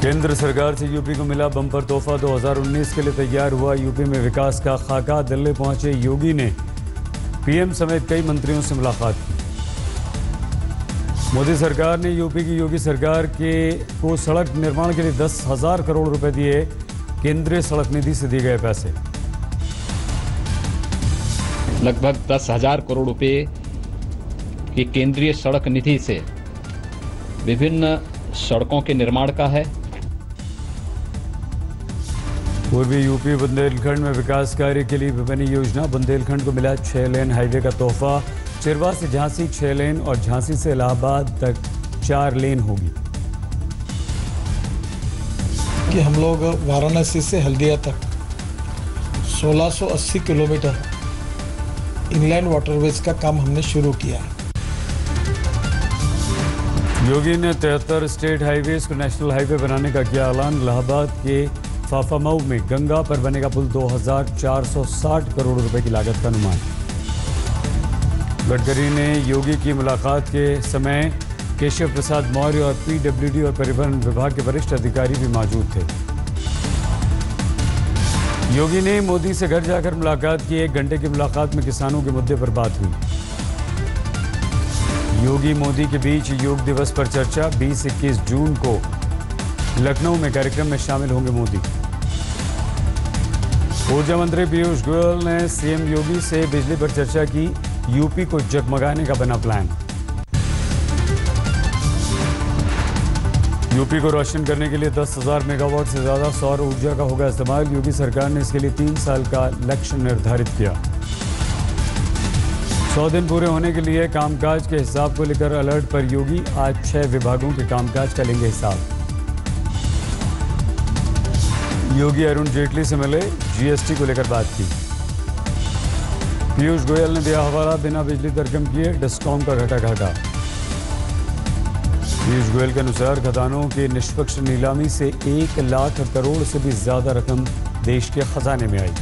केंद्र सरकार से यूपी को मिला बम्पर तोहफा। 2019 के लिए तैयार हुआ यूपी में विकास का खाका। दिल्ली पहुंचे योगी ने पीएम समेत कई मंत्रियों से मुलाकात की। मोदी सरकार ने यूपी की योगी सरकार को सड़क निर्माण के लिए 10,000 करोड़ रुपए दिए। केंद्रीय सड़क निधि से दिए गए पैसे लगभग 10,000 करोड़ रुपए की केंद्रीय सड़क निधि से विभिन्न सड़कों के निर्माण का है। पूर्वी यूपी बुंदेलखंड में विकास कार्य के लिए विभिन्न योजना। बुंदेलखंड को मिला 6 लेन हाईवे का तोहफा। चिरवा से झांसी 6 लेन और झांसी से इलाहाबाद तक 4 लेन होगी। कि हम लोग वाराणसी से हल्दिया तक 1680 किलोमीटर इनलाइन वाटरवेज का काम हमने शुरू किया है। योगी ने 73 स्टेट हाईवेज को नेशनल हाईवे बनाने का किया ऐलान। इलाहाबाद के फाफामऊ में गंगा पर बनेगा पुल। 2,460 करोड़ रुपए की लागत का अनुमान। गडकरी ने योगी की मुलाकात के समय केशव प्रसाद मौर्य और पीडब्ल्यूडी और परिवहन विभाग के वरिष्ठ अधिकारी भी मौजूद थे। योगी ने मोदी से घर जाकर मुलाकात की। 1 घंटे की मुलाकात में किसानों के मुद्दे पर बात हुई। योगी मोदी के बीच योग दिवस पर चर्चा। 20-21 जून को लखनऊ में कार्यक्रम में शामिल होंगे मोदी। ऊर्जा मंत्री पीयूष गोयल ने सीएम योगी से बिजली पर चर्चा की। यूपी को जगमगाने का बना प्लान। यूपी को रोशन करने के लिए 10,000 मेगावाट से ज्यादा सौर ऊर्जा का होगा इस्तेमाल। योगी सरकार ने इसके लिए 3 साल का लक्ष्य निर्धारित किया। 100 दिन पूरे होने के लिए कामकाज के हिसाब को लेकर अलर्ट पर योगी। आज 6 विभागों के कामकाज का लेंगे हिसाब। योगी अरुण जेटली से मिले, जीएसटी को लेकर बात की। पीयूष गोयल ने दिया हवाला। बिना बिजली दर कम किए डिस्कॉम का घटा घाटा। पीयूष गोयल के अनुसार खदानों की निष्पक्ष नीलामी से 1 लाख करोड़ से भी ज्यादा रकम देश के खजाने में आई।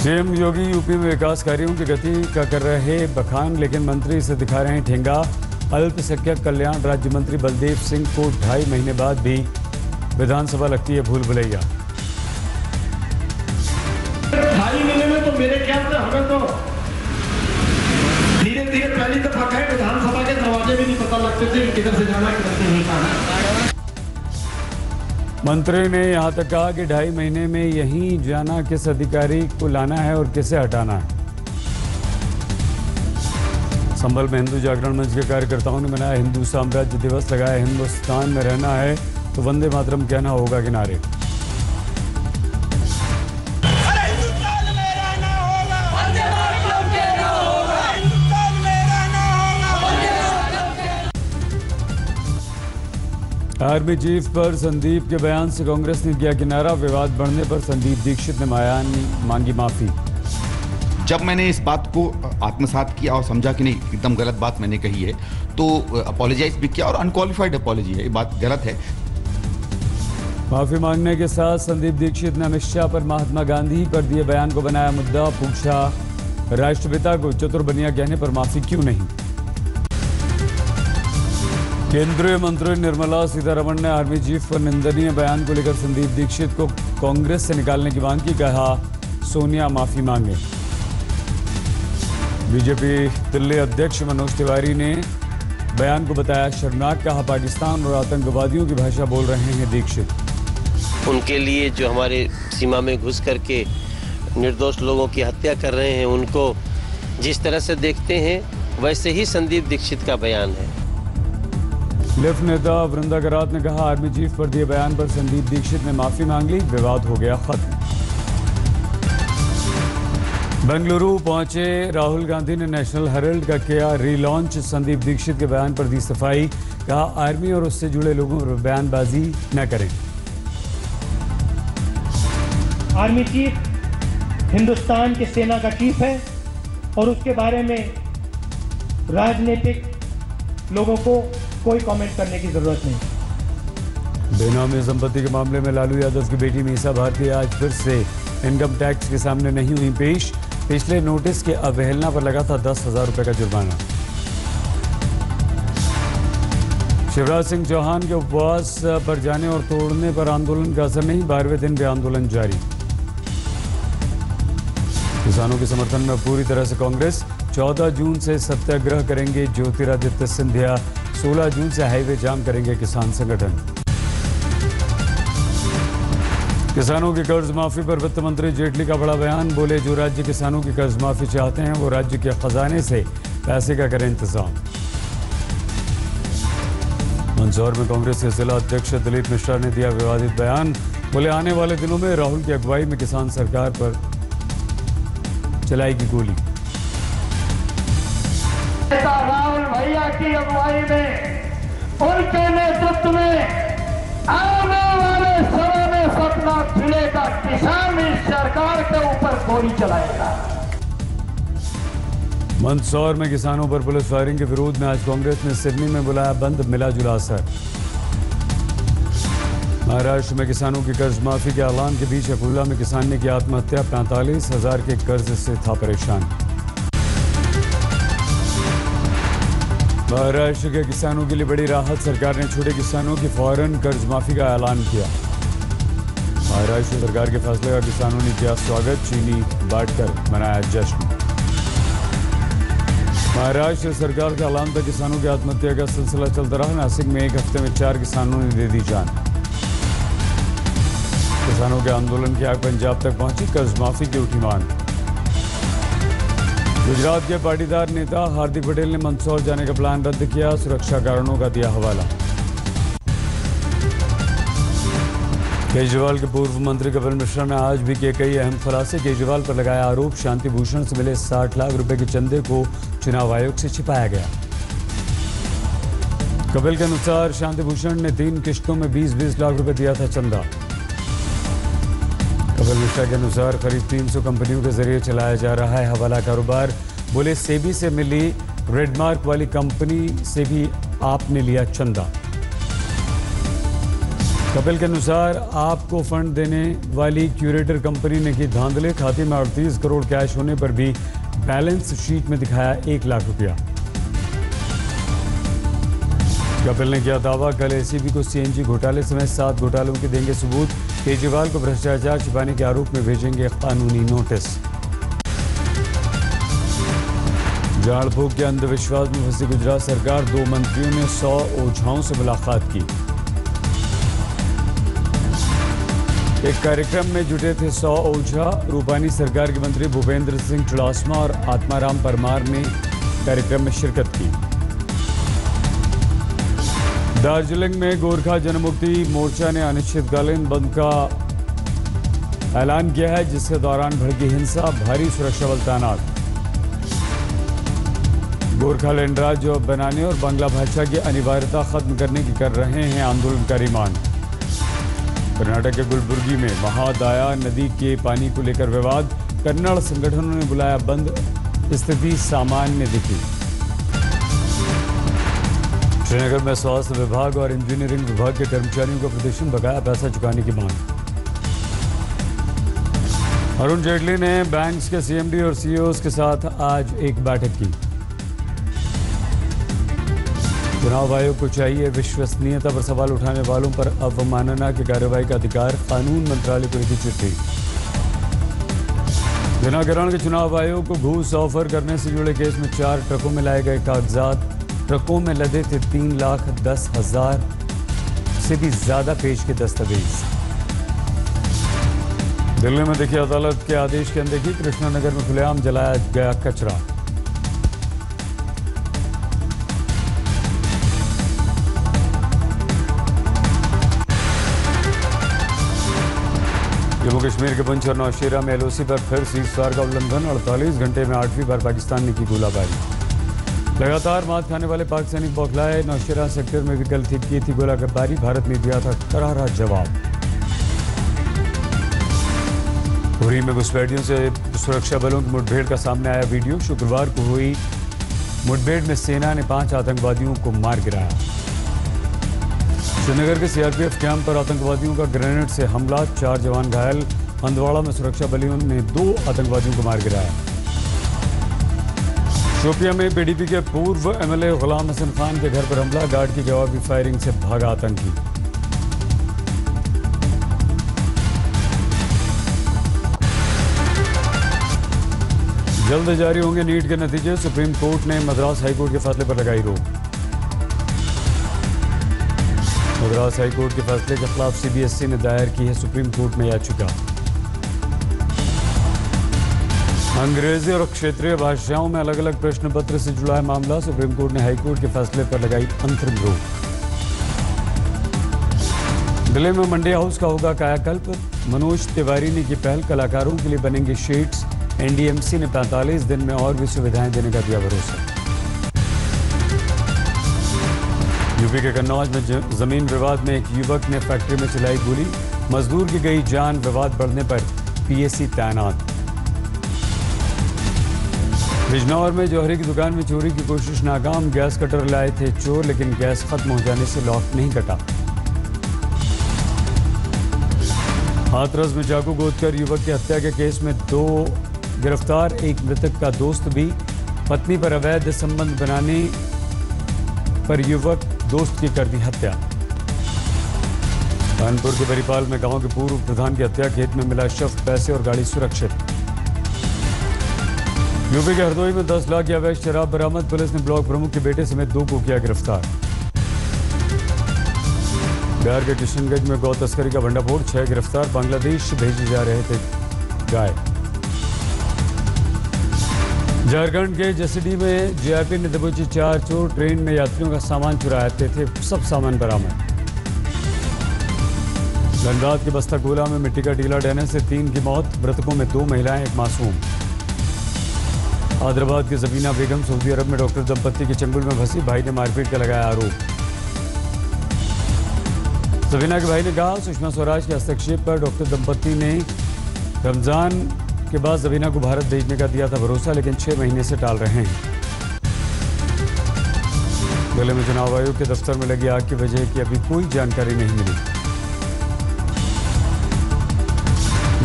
सीएम योगी यूपी में विकास कार्यों की गति का कर रहे बखान, लेकिन मंत्री से दिखा रहे हैं ठेंगा। अल्पसंख्यक कल्याण राज्य मंत्री बलदेव सिंह को 2.5 महीने बाद भी विधानसभा लगती है भूल भुलैया। 2.5 महीने में तो मेरे ख्याल से हमें तो धीरे धीरे पहली दफा गए विधानसभा के दरवाजे भी नहीं पता लगते थे किधर से जाना किधर से नहीं जाना। मंत्री ने यहां तक कहा कि 2.5 महीने में यहीं जाना किस अधिकारी को लाना है और किसे हटाना है। संभल में हिंदू जागरण मंच के कार्यकर्ताओं ने मनाया हिंदू साम्राज्य दिवस। लगाया हिंदुस्तान में रहना है तो वंदे मातरम कहना होगा किनारे। आर्मी चीफ पर संदीप के बयान से कांग्रेस ने किया किनारा। विवाद बढ़ने पर संदीप दीक्षित ने मांगी माफी। जब मैंने इस बात को आत्मसात किया और समझा कि नहीं एकदम गलत बात मैंने कही है तो अपोलोजाइज भी किया और अनक्वालिफाइड अपोलॉजी है, ये बात गलत है। माफी मांगने के साथ संदीप दीक्षित ने अमित शाह पर महात्मा गांधी पर दिए बयान को बनाया मुद्दा। पूछा राष्ट्रपिता को चतुर्बनिया कहने पर माफी क्यों नहीं। केंद्रीय मंत्री निर्मला सीतारमण ने आर्मी चीफ पर निंदनीय बयान को लेकर संदीप दीक्षित को कांग्रेस से निकालने की मांग की। कहा सोनिया माफी मांगे। बीजेपी दिल्ली अध्यक्ष मनोज तिवारी ने बयान को बताया शर्मनाक। कहा पाकिस्तान और आतंकवादियों की भाषा बोल रहे हैं दीक्षित। उनके लिए जो हमारे सीमा में घुस करके निर्दोष लोगों की हत्या कर रहे हैं उनको जिस तरह से देखते हैं वैसे ही संदीप दीक्षित का बयान है। लेफ्ट नेता वृंदा करात ने कहा आर्मी चीफ पर दिए बयान पर संदीप दीक्षित ने माफी मांग ली। विवाद हो गया खत्म। बेंगलुरु पहुंचे राहुल गांधी ने नेशनल हेराल्ड का किया रीलॉन्च। संदीप दीक्षित के बयान पर दी सफाई। कहा आर्मी और उससे जुड़े लोगों पर बयानबाजी न करें। आर्मी चीफ हिंदुस्तान की सेना का चीफ है और उसके बारे में राजनीतिक लोगों को कोई कमेंट करने की जरूरत नहीं। बेनामी संपत्ति के मामले में लालू यादव की बेटी मीसा भारती आज फिर से इनकम टैक्स के सामने नहीं हुई पेश। पिछले नोटिस के अवहेलना पर लगा था 10,000 रुपए का जुर्माना। शिवराज सिंह चौहान के उपवास पर जाने और तोड़ने पर आंदोलन का असर नहीं, 12वें दिन भी आंदोलन जारी। किसानों के समर्थन में पूरी तरह से कांग्रेस, 14 जून से सत्याग्रह करेंगे ज्योतिरादित्य सिंधिया, 16 जून से हाईवे जाम करेंगे किसान संगठन। किसानों की कर्ज माफी पर वित्त मंत्री जेटली का बड़ा बयान, बोले जो राज्य किसानों की कर्ज माफी चाहते हैं वो राज्य के खजाने से पैसे का करें इंतजाम। मंदसौर में कांग्रेस के जिला अध्यक्ष दिलीप मिश्रा ने दिया विवादित बयान, बोले आने वाले दिनों में राहुल की अगुवाई में किसान सरकार पर चलाएगी गोली। राहुल भैया की अगुवाई में, उनके नेतृत्व में आने वाले समय में सपना खिलेगा, किसान इस सरकार के ऊपर गोली चलाएगा। मंदसौर में किसानों पर पुलिस फायरिंग के विरोध में आज कांग्रेस ने सिडनी में बुलाया बंद, मिला जुला असर। महाराष्ट्र में किसानों की कर्ज माफी के ऐलान के बीच अकोला में किसान ने की आत्महत्या, 45,000 के कर्ज से था परेशान। महाराष्ट्र के किसानों के लिए बड़ी राहत, सरकार ने छोटे किसानों की फौरन कर्ज माफी का ऐलान किया। महाराष्ट्र सरकार के फैसले का किसानों ने किया स्वागत, चीनी बांटकर मनाया जश्न। महाराष्ट्र सरकार के ऐलान पर किसानों की आत्महत्या का सिलसिला चलता रहा। नासिक में एक हफ्ते में 4 किसानों ने दे दी जान। किसानों के आंदोलन की आग पंजाब तक पहुंची, कर्ज माफी की उठी मांग। गुजरात के पाटीदार नेता हार्दिक पटेल ने मंदसौर जाने का प्लान रद्द किया, सुरक्षा कारणों का दिया हवाला। केजरीवाल के पूर्व मंत्री कपिल मिश्रा ने आज भी किए कई अहम खुलासे। केजरीवाल पर लगाया आरोप, शांति भूषण से मिले 60 लाख रुपए के चंदे को चुनाव आयोग से छिपाया गया। कपिल के अनुसार शांति भूषण ने 3 किश्तों में 20-20 लाख रुपए दिया था चंदा। कपिल मिश्रा के अनुसार करीब 300 कंपनियों के जरिए चलाया जा रहा है हवाला कारोबार, बोले सेबी से मिली रेडमार्क वाली कंपनी से भी आपने लिया चंदा। कपिल के अनुसार आपको फंड देने वाली क्यूरेटर कंपनी ने की धांधले, खाते में 38 करोड़ कैश होने पर भी बैलेंस शीट में दिखाया 1 लाख रुपया। कपिल ने किया दावा, कल एसीबी को सीएनजी घोटाले समेत 7 घोटालों के देंगे सबूत। केजरीवाल को भ्रष्टाचार छिपाने के आरोप में भेजेंगे कानूनी नोटिस। झाड़ फूक के अंधविश्वास में फंसी गुजरात सरकार, 2 मंत्रियों ने 100 ओझाओं से मुलाकात की। एक कार्यक्रम में जुटे थे 100 ओझा। रूपानी सरकार के मंत्री भूपेंद्र सिंह चुड़ासमा और आत्माराम परमार ने कार्यक्रम में शिरकत की। दार्जिलिंग में गोरखा जनमुक्ति मोर्चा ने अनिश्चितकालीन बंद का ऐलान किया है, जिसके दौरान भड़की हिंसा, भारी सुरक्षा बल तैनात। गोरखालैंड राज्य बनाने और बांग्ला भाषा की अनिवार्यता खत्म करने की कर रहे हैं आंदोलनकारी मांग। कर्नाटक के गुलबुर्गी में महादाया नदी के पानी को लेकर विवाद, कन्नड़ संगठनों ने बुलाया बंद, स्थिति सामान्य दिखी। श्रीनगर में स्वास्थ्य विभाग और इंजीनियरिंग विभाग के कर्मचारियों का प्रदर्शन, बकाया पैसा चुकाने की मांग। अरुण जेटली ने बैंक्स के सीएमडी और सीईओज के साथ आज एक बैठक की। चुनाव आयोग को चाहिए विश्वसनीयता पर सवाल उठाने वालों पर अवमानना की कार्रवाई का अधिकार, कानून मंत्रालय को लिखी चिट्ठी। बिना ग्रहण के चुनाव आयोग को घूस ऑफर करने से जुड़े केस में 4 ट्रकों में लाए गए कागजात, ट्रकों में लदे थे 3,10,000 से भी ज्यादा पेश के दस्तावेज। दिल्ली में देखी अदालत के आदेश की अनदेखी, कृष्णानगर में खुलेआम जलाया गया कचरा। जम्मू कश्मीर के पुंछ और नौशेरा में एलओसी पर फिर सीज़फायर का उल्लंघन, 48 घंटे में 8वीं बार पाकिस्तान ने की गोलाबारी। लगातार मात खाने वाले पाक सैनिक बौखलाए, नौशेरा सेक्टर में भी कल की थी गोलाबारी, भारत ने दिया था करारा जवाब। उरी में घुसपैठियों से सुरक्षा बलों की मुठभेड़ का सामने आया वीडियो, शुक्रवार को हुई मुठभेड़ में सेना ने 5 आतंकवादियों को मार गिराया। श्रीनगर के सीआरपीएफ कैंप पर आतंकवादियों का ग्रेनेड से हमला, 4 जवान घायल। हंदवाड़ा में सुरक्षा बलों ने 2 आतंकवादियों को मार गिराया। शोपिया में पीडीपी के पूर्व एमएलए गुलाम हसन खान के घर पर हमला, गार्ड की जवाबी फायरिंग से भागा आतंकी। जल्द जारी होंगे नीट के नतीजे, सुप्रीम कोर्ट ने मद्रास हाईकोर्ट के फैसले पर लगाई रोक। मद्रास हाईकोर्ट के फैसले के खिलाफ सीबीएसई ने दायर की है सुप्रीम कोर्ट में याचिका। अंग्रेजी और क्षेत्रीय भाषाओं में अलग अलग प्रश्न पत्र से जुड़ा है मामला, सुप्रीम कोर्ट ने हाईकोर्ट के फैसले पर लगाई अंतरिम रोक। दिल्ली में मंडी हाउस का होगा कायाकल्प, मनोज तिवारी ने की पहल, कलाकारों के लिए बनेंगे शेड्स। एनडीएमसी ने 45 दिन में और भी सुविधाएं देने का दिया भरोसा। यूपी के कन्नौज में जमीन विवाद में एक युवक ने फैक्ट्री में चलाई गोली, मजदूर की गई जान, विवाद बढ़ने पर पीएसी तैनात। बिजनौर में जौहरी की दुकान में चोरी की कोशिश नाकाम, गैस कटर लाए थे चोर लेकिन गैस खत्म हो जाने से लॉक नहीं कटा। हाथरस में चाकू गोदकर युवक की हत्या के केस में 2 गिरफ्तार, एक मृतक का दोस्त भी। पत्नी पर अवैध संबंध बनाने पर युवक दोस्त की कर दी हत्या। कानपुर के बरीपाल में गांव के पूर्व प्रधान की हत्या, खेत में मिला शव, पैसे और गाड़ी सुरक्षित। यूपी के हरदोई में 10 लाख की अवैध शराब बरामद, पुलिस ने ब्लॉक प्रमुख के बेटे समेत 2 को किया गिरफ्तार। बिहार के किशनगंज में गौ तस्करी का भंडाफोड़, 6 गिरफ्तार, बांग्लादेश भेजे जा रहे थे गाय। झारखंड के जसीडीह में जीआरपी ने दबोची 4 चोर, ट्रेन में यात्रियों का सामान चुराते थे, सब सामान बरामद। धनबाद के बस्ता गोला में मिट्टी का टीला ढहने से 3 की मौत, मृतकों में 2 महिलाएं, एक मासूम। हैदराबाद की ज़बीना बेगम सऊदी अरब में डॉक्टर दंपत्ति के चंगुल में फंसी, भाई ने मारपीट का लगाया आरोप। ज़बीना के भाई ने कहा सुषमा स्वराज के हस्तक्षेप पर डॉक्टर दंपत्ति ने रमजान के बाद ज़बीना को भारत भेजने का दिया था भरोसा, लेकिन 6 महीने से टाल रहे हैं। दिल्ली में चुनाव आयोग के दफ्तर में लगी आग की वजह की अभी कोई जानकारी नहीं मिली।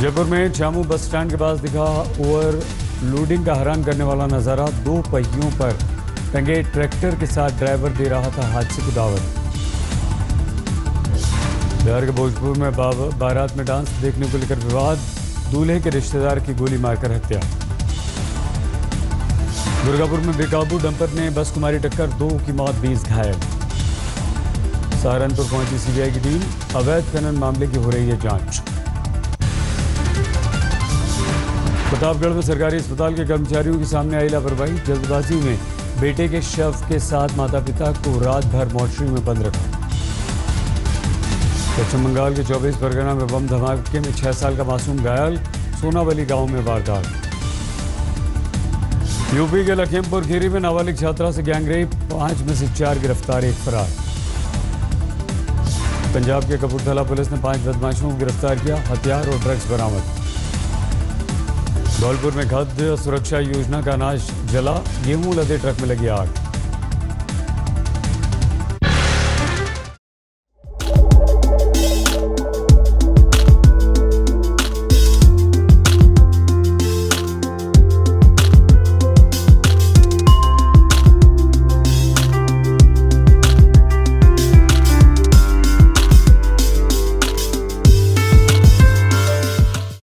जयपुर में छामू बस स्टैंड के पास दिखा ओवरलोडिंग का हैरान करने वाला नजारा, 2 पहियों पर टंगे ट्रैक्टर के साथ ड्राइवर दे रहा था हादसे को दावत। बिहार के भोजपुर में बारात में डांस देखने को लेकर विवाद, दूल्हे के रिश्तेदार की गोली मारकर हत्या। दुर्गापुर में बेकाबू डंपर ने बस को मारी टक्कर, 2 की मौत, 20 घायल। सहारनपुर पहुंची सीबीआई की टीम, अवैध खनन मामले की हो रही है जांच। प्रतापगढ़ में सरकारी अस्पताल के कर्मचारियों के सामने आई लापरवाही, जल्दबाजी में बेटे के शव के साथ माता पिता को रात भर मॉर्चरी में बंद रखा। पश्चिम बंगाल के 24 परगना में बम धमाके में 6 साल का मासूम घायल, सोनावली गांव में वारदात। यूपी के लखीमपुर खीरी में नाबालिग छात्रा से गैंगरेप, 5 में से 4 गिरफ्तार, 1 फरार। पंजाब के कपूरथला पुलिस ने 5 बदमाशों को गिरफ्तार किया, हथियार और ड्रग्स बरामद। धौलपुर में खाद्य सुरक्षा योजना का अनाज जला, गेहूं लदे ट्रक में लगी आग।